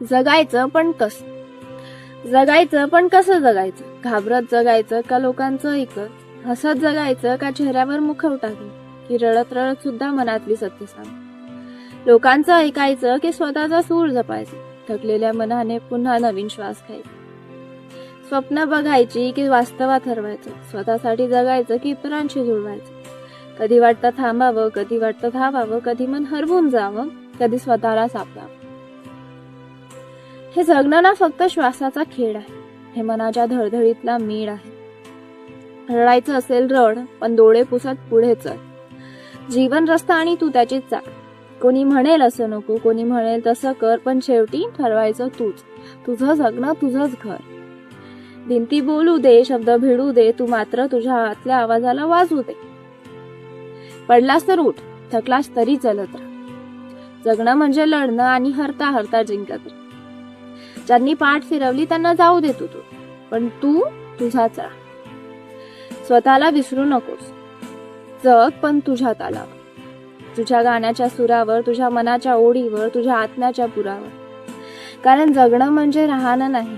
जगायचं पण कसं? जगायचं पण कसं जगायचं? घाबरत जगायचं का लोकांचं ऐकत? हसत जगायचं का चेहऱ्यावर मुखवटा घेऊन? की रडत रडत सुद्धा मनातली सत्य सांग? लोकांचं ऐकायचं की स्वतःचा सूर जपायचं? थकलेल्या मनाने पुन्हा नवीन श्वास घ्यायचा. स्वप्न बघायची की वास्तवात हरवायचं? स्वतःसाठी जगायचं की इतरांशी जुळवायचं? कधी वाटतं थांबावं, कधी वाटतं धावावं, कधी मन हरवून जावं, कधी स्वतःला सापडावं. हे जगणं ना फक्त श्वासाचा खेळ आहे. हे मनाच्या धडधडीतला मीड आहे. रडायचं असेल रड, पण डोळे पुसत पुढे चल. जीवन रस्ता आणि तू त्याचीच चाल. कोणी म्हणेल असं नको, कोणी म्हणेल तसं कर, पण शेवटी ठरवायचं तूच. तुझं जगणं तुझंच घर. भिंती बोलू दे, शब्द भिडू दे, तू मात्र तुझ्या आतल्या आवाजाला वाजू दे. पडलास तर उठ, थकलास तरी चलत राहा. जगणं म्हणजे लढणं आणि हरता हरता जिंकत राहा. ज्यांनी पाठ फिरवली त्यांना जाऊ दे तू, पण तू तुझाच राहा. स्वतःला विसरू नकोस. जग पण तुझ्या तालावर, तुझ्या गाण्याच्या सुरावर, तुझ्या मनाच्या ओढीवर, तुझ्या आत्म्याच्या पुरावर. कारण जगणं म्हणजे राहणं नाही,